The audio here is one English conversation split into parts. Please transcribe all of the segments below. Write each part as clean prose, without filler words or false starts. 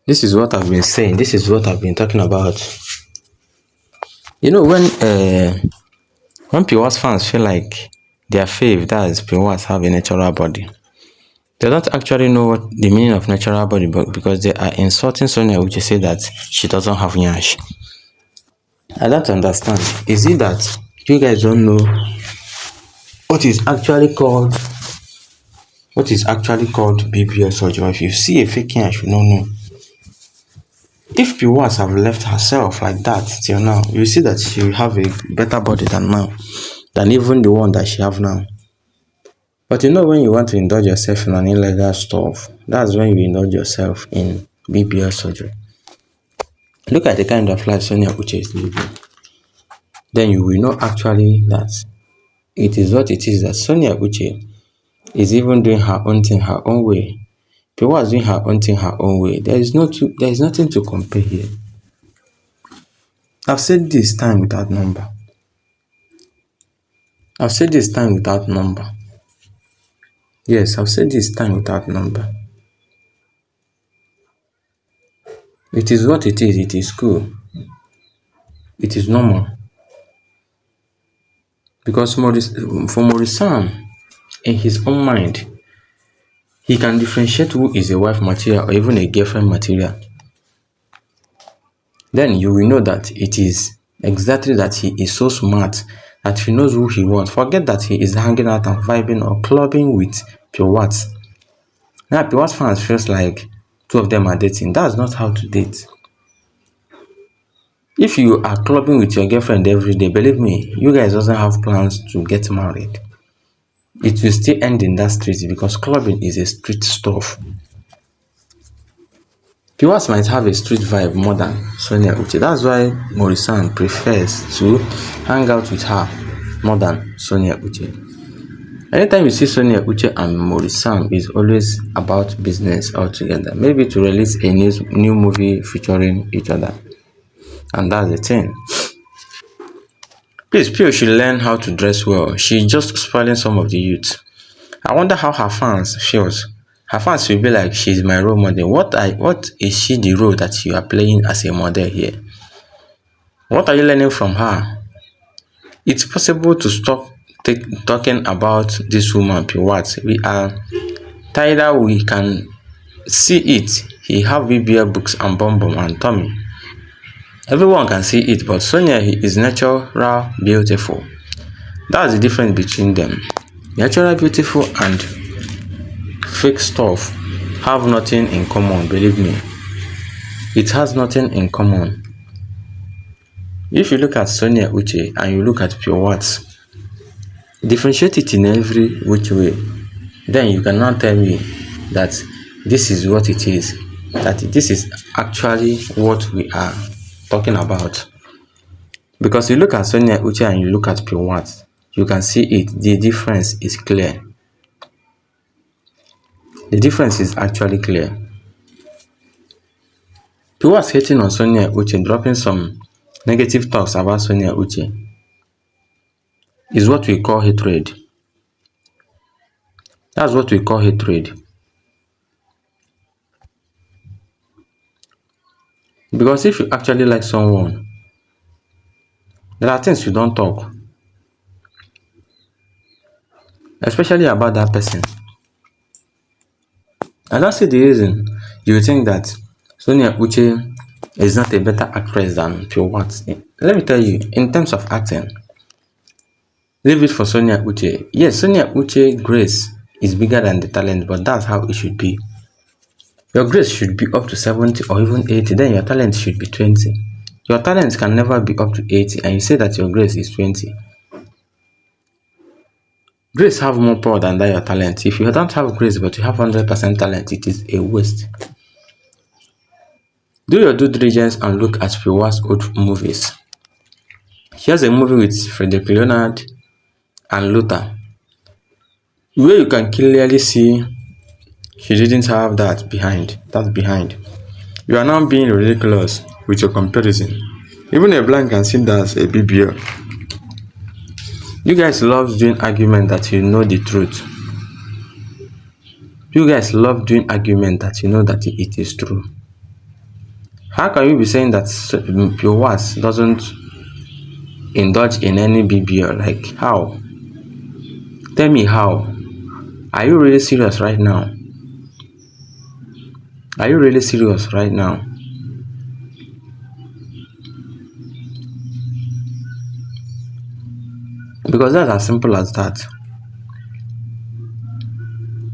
This is what I've been saying. This is what I've been talking about. You know, when PWAS fans feel like their fave, that is PWAS, have a natural body, they don't actually know what the meaning of natural body, but because they are insulting Sonia, which say that she doesn't have nyash. I don't understand. Is it that you guys don't know what is actually called BBL surgery? If you see a fake nyash, you don't know. If PWAS have left herself like that till now, you see that she will have a better body than even the one that she have now. But you know, when you want to indulge yourself in an illegal stuff, that's when you indulge yourself in BBL surgery. Look at the kind of life Sonia Uche is living. Then you will know actually that it is what it is, that Sonia Uche is even doing her own thing her own way. PWAS is doing her own thing her own way. There is nothing to compare here. I've said this time without number. Yes, I've said this time without number. It is what it is. It is cool. It is normal. Because for Maurice, in his own mind, he can differentiate who is a wife material or even a girlfriend material. Then you will know that it is exactly that he is so smart that he knows who he wants. Forget that he is hanging out and vibing or clubbing with PWAS. Now PWAS fans feels like two of them are dating. That's not how to date. If you are clubbing with your girlfriend every day, believe me, you guys doesn't have plans to get married. It will still end in that street because clubbing is a street stuff. PWAS might have a street vibe more than Sonia Uche. That's why Maurice prefers to hang out with her more than Sonia Uche. Anytime you see Sonia Uche and Maurice, is always about business altogether. Maybe to release a new movie featuring each other. And that's the thing. Please, Pio should learn how to dress well. She's just spoiling some of the youth. I wonder how her fans feels. Her fans will be like, she's my role model. What is she the role that you are playing as a model here? What are you learning from her? It's possible to stop talking about this woman, PWAS. We are tired. We can see it. He have BBL books and bum and tummy. Everyone can see it, but Sonia is natural beautiful. That's the difference between them. Natural beautiful and fake stuff have nothing in common, believe me. It has nothing in common. If you look at Sonia Uche and you look at PWAS, differentiate it in every which way. Then you can now tell me that this is what it is. That this is actually what we are talking about. Because you look at Sonia Uche and you look at PWAS, you can see it. The difference is clear. The difference is actually clear. PWAS hating on Sonia Uche, dropping some negative talks about Sonia Uche, is what we call hatred. That's what we call hatred. Because if you actually like someone, there are things you don't talk, especially about that person. I don't see the reason you think that Sonia Uche is not a better actress than PWAS. Let me tell you, in terms of acting, leave it for Sonia Uche. Yes, Sonia Uche grace is bigger than the talent, but that's how it should be. Your grace should be up to 70 or even 80, then your talent should be 20. Your talent can never be up to 80 and you say that your grace is 20. Grace have more power than that your talent. If you don't have grace but you have 100% talent, it is a waste. Do your due diligence and look at PWAS old movies. Here's a movie with Frederick Leonard and Luther, where you can clearly see she didn't have that behind. You are now being ridiculous with your comparison. Even a blind can see that's a BBL. You guys love doing argument that you know the truth. You guys love doing argument that you know that it is true. How can you be saying that your WATS doesn't indulge in any BBL? Like how? Tell me how. Are you really serious right now? Are you really serious right now? Because that's as simple as that.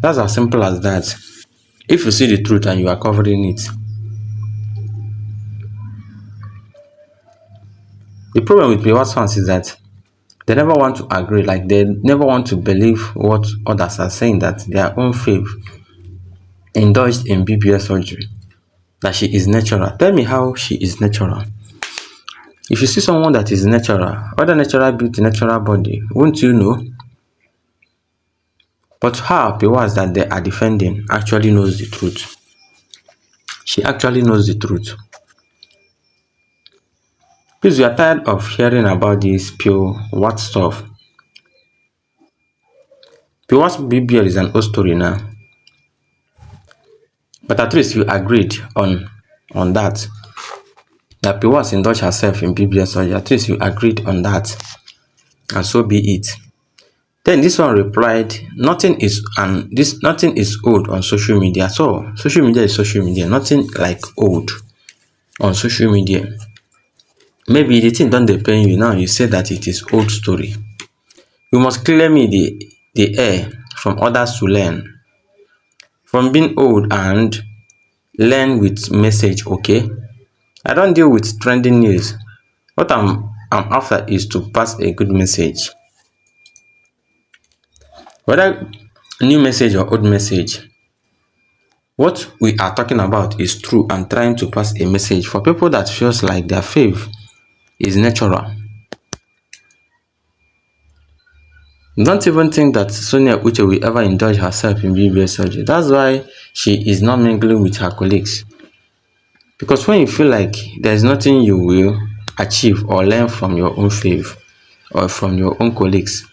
That's as simple as that. If you see the truth and you are covering it, the problem with Piwat's fans is that they never want to agree, like they never want to believe what others are saying, that their own faith indulged in BBL surgery, that she is natural. Tell me how she is natural. If you see someone that is natural, other natural beauty, natural body, won't you know? But her Piwas that they are defending actually knows the truth. She actually knows the truth. Please, we are tired of hearing about this pure what stuff. Piwas BBL is an old story now. But at least you agreed on that. That Piwas indulged herself in BBL surgery. At least you agreed on that. And so be it. Then this one replied, nothing is old on social media. So social media is social media, nothing like old on social media. Maybe the thing don't depend you now. You say that it is old story. You must clear me the air from others to learn. From being old and learn with message, okay? I don't deal with trending news. What I'm after is to pass a good message. Whether new message or old message, what we are talking about is true and trying to pass a message for people that feels like their faith is natural. Don't even think that Sonia Uche will ever indulge herself in BBL surgery. That's why she is not mingling with her colleagues. Because when you feel like there's nothing you will achieve or learn from your own faith or from your own colleagues,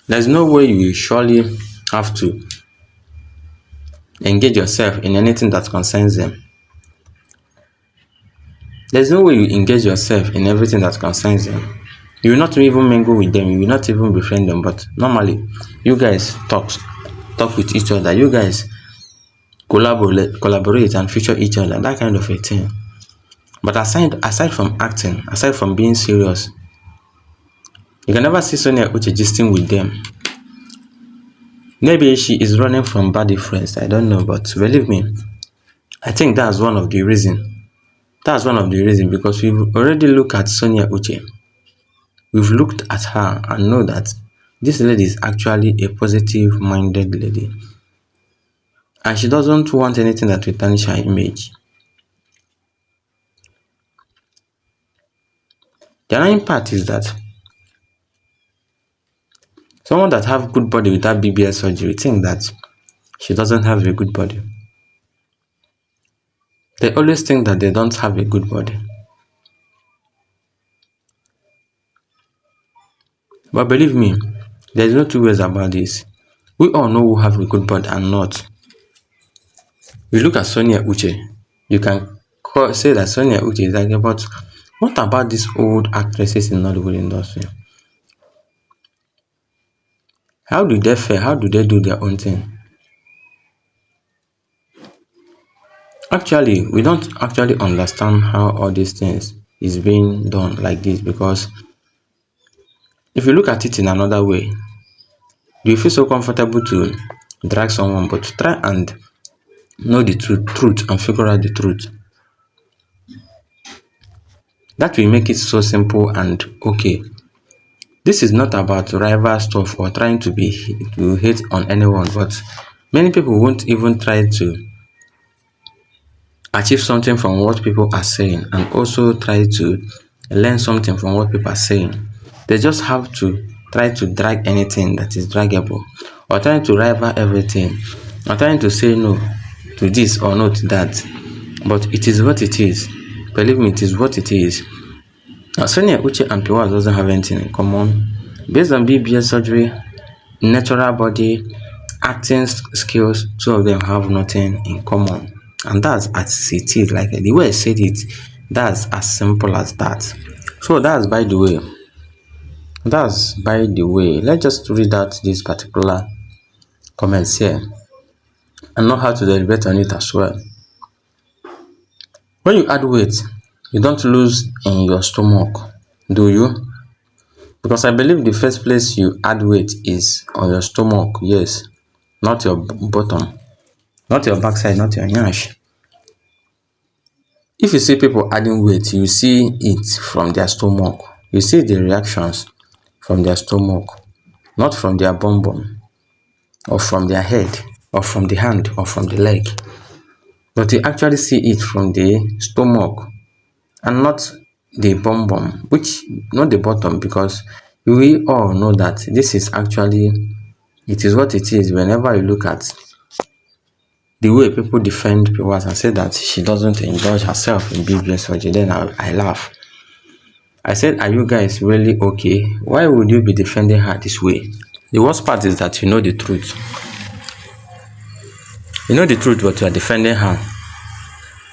there's no way you will surely have to engage yourself in anything that concerns them. There's no way you engage yourself in everything that concerns them. You will not even mingle with them, you will not even befriend them, but normally you guys talk with each other, you guys collaborate and feature each other, that kind of a thing. But aside from acting, aside from being serious, you can never see Sonia Uche gisting with them. Maybe she is running from bad influence, I don't know, but believe me, I think that's one of the reasons. That's one of the reasons, because we've already looked at Sonia Uche. We've looked at her and know that this lady is actually a positive-minded lady. And she doesn't want anything that will tarnish her image. The annoying part is that someone that have good body without BBL surgery think that she doesn't have a good body. They always think that they don't have a good body. But believe me, there's no two ways about this. We all know who have a good body and not. We look at Sonia Uche. You can say that Sonia Uche is like, but what about these old actresses in Nollywood industry? How do they fare? How do they do their own thing? Actually, we don't actually understand how all these things is being done like this, because if you look at it in another way, do you feel so comfortable to drag someone, but try and know the truth and figure out the truth? That will make it so simple and okay. This is not about rival stuff or trying to hate on anyone, but many people won't even try to achieve something from what people are saying and also try to learn something from what people are saying. They just have to try to drag anything that is draggable, or trying to rival everything, or trying to say no to this or no to that. But it is what it is. Believe me, it is what it is. Now, Sonia Uche and Piwas doesn't have anything in common. Based on BBL surgery, natural body, acting skills, two of them have nothing in common. And that's as it is. Like the way I said it, that's as simple as that. So that's by the way. That's by the way. Let's just read out this particular comments here and know how to deliberate on it as well. When you add weight, you don't lose in your stomach, do you? Because I believe the first place you add weight is on your stomach, yes, not your bottom, not your backside, not your nyash. If you see people adding weight, you see it from their stomach. You see the reactions from their stomach, not from their bum bum, or from their head, or from the hand, or from the leg. But you actually see it from the stomach and not the bum bum, which not the bottom, because we all know that this is actually, it is what it is. Whenever you look at the way people defend Piwas and say that she doesn't indulge herself in BBL surgery, then I laugh. I said, are you guys really okay? Why would you be defending her this way? The worst part is that you know the truth. You know the truth, but you are defending her.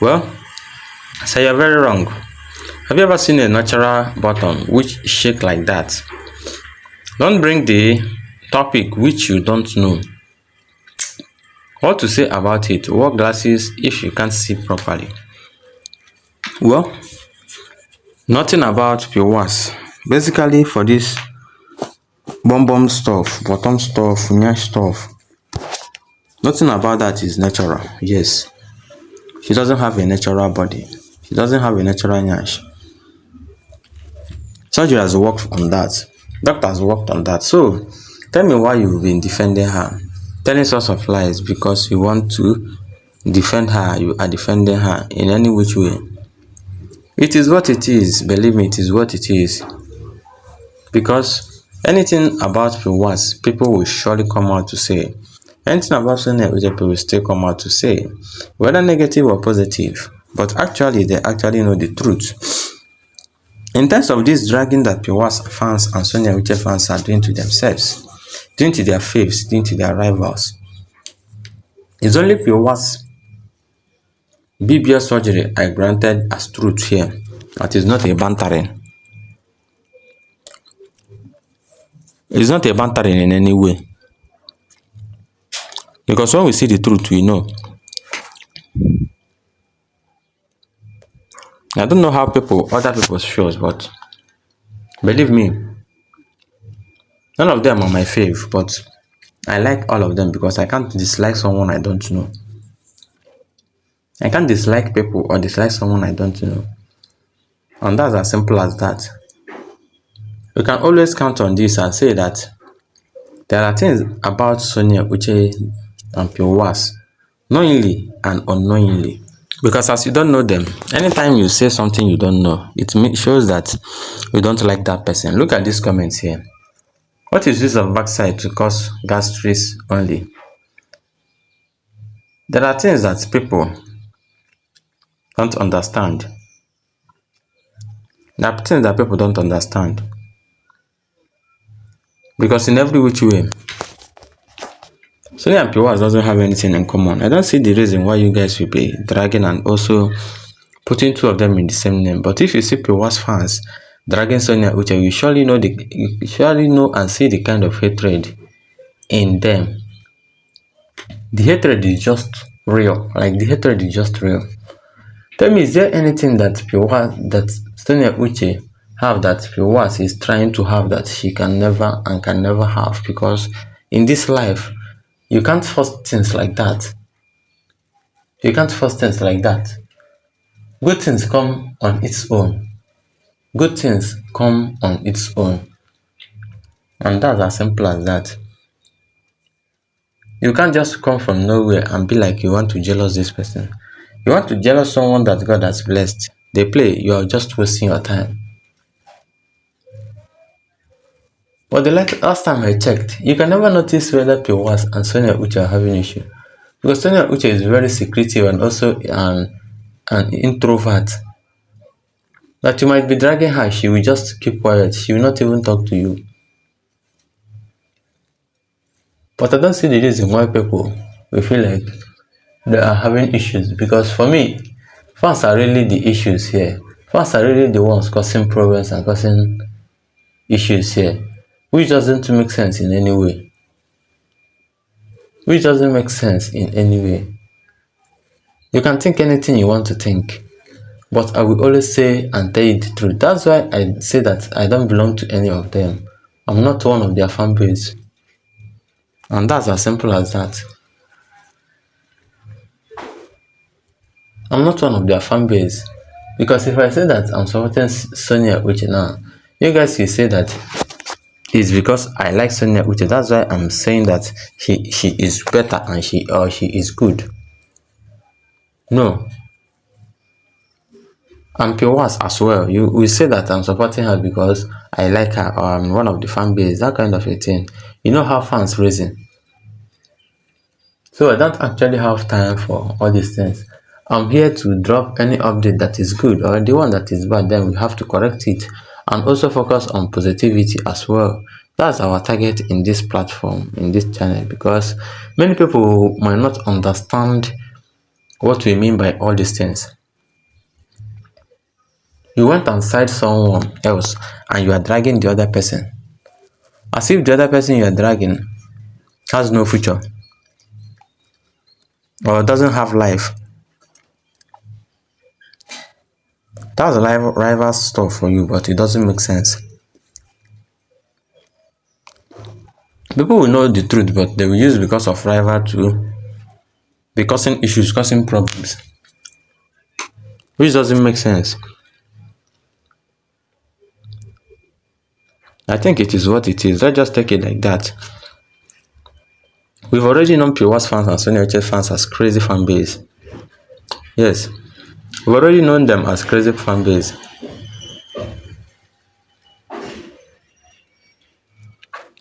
Well, so you're very wrong. Have you ever seen a natural bottom which shake like that? Don't bring the topic which you don't know. What to say about it? Wear glasses if you can't see properly. Well, nothing about Piwas. Basically, for this bum stuff, bottom stuff, nyash stuff, nothing about that is natural. Yes, she doesn't have a natural body. She doesn't have a natural nyash. Surgery has worked on that. Doctor has worked on that. So, tell me why you've been defending her. Telling sorts of lies because you want to defend her. You are defending her in any which way. It is what it is. Believe me, it is what it is. Because anything about Piwas, people will surely come out to say. Anything about Sonia people will still come out to say. Whether negative or positive. But actually, they actually know the truth. In terms of this dragging that Piwas fans and Sonia fans are doing to themselves, doing to their faves, doing to their rivals, it's only Piwas BBL surgery I granted as truth here. That is not a bantering. It's not a bantering in any way. Because when we see the truth, we know. I don't know how other people feels, but believe me, none of them are my fave, but I like all of them because I can't dislike someone I don't know. I can't dislike people or dislike someone I don't know. And that's as simple as that. You can always count on this and say that there are things about Sonia Uche and Piwas, knowingly and unknowingly. Because as you don't know them, anytime you say something you don't know, it shows that you don't like that person. Look at these comments here. What is use of backside to cause gastritis only? There are things that people don't understand. There are things that people don't understand. Because in every which way, Sonia and Piwas doesn't have anything in common. I don't see the reason why you guys will be dragging and also putting two of them in the same name. But if you see Piwas fans dragging Sonia Uche, you surely know and see the kind of hatred in them. The hatred is just real. Like the hatred is just real. Tell me, is there anything that Sonia Uche have that Piwas is trying to have that she can never have? Because in this life, you can't force things like that. You can't force things like that. Good things come on its own. Good things come on its own. And that's as simple as that. You can't just come from nowhere and be like you want to jealous this person. You want to jealous someone that God has blessed. They play, you are just wasting your time. But the last time I checked, you can never notice whether Piwas and Sonia Uche are having issue. Because Sonia Uche is very secretive and also an introvert. That you might be dragging her, she will just keep quiet. She will not even talk to you. But I don't see the reason why people will feel like they are having issues, because for me, fans are really the issues here. Fans are really the ones causing problems and causing issues here, which doesn't make sense in any way. Which doesn't make sense in any way. You can think anything you want to think, but I will always say and tell you the truth. That's why I say that I don't belong to any of them. I'm not one of their fan base. And that's as simple as that. I'm not one of their fan base. Because if I say that I'm supporting Sonia Uche now, you guys will say that it's because I like Sonia Uche. That's why I'm saying that she is better and she is good. No. And PWAS as well. You will say that I'm supporting her because I like her or I'm one of the fan base. That kind of a thing. You know how fans reason. So I don't actually have time for all these things. I'm here to drop any update that is good, or the one that is bad, then we have to correct it, and also focus on positivity as well. That's our target in this platform, in this channel, because many people might not understand what we mean by all these things. You went and side someone else and you are dragging the other person, as if the other person you are dragging has no future or doesn't have life. That's rival stuff for you, but it doesn't make sense. People will know the truth, but they will use because of rival to be causing issues, causing problems, which doesn't make sense. I think it is what it is. Let's just take it like that. We've already known PWAS fans and Sonia Uche fans as crazy fan base. Yes, we've already known them as crazy fan base.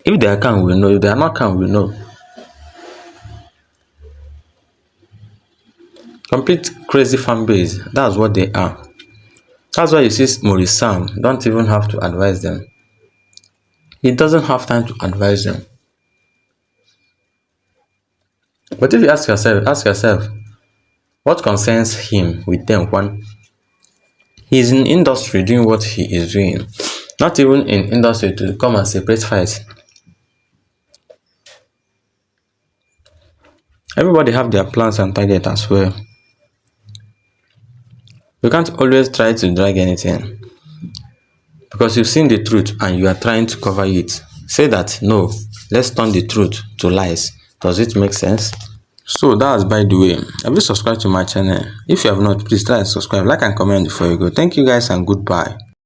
If they are calm, we know. If they are not calm, we know. Complete crazy fan base. That's what they are. That's why you see MAURICE Sam don't even have to advise them. He doesn't have time to advise them. But if you ask yourself, what concerns him with them when he's in industry doing what he is doing? Not even in industry to come and separate fights. Everybody have their plans and target as well. You can't always try to drag anything because you've seen the truth and you are trying to cover it. Say that no, let's turn the truth to lies. Does it make sense? So that's by the way. Have you subscribed to my channel? If you have not, please try and subscribe, like and comment before you go. Thank you guys and goodbye.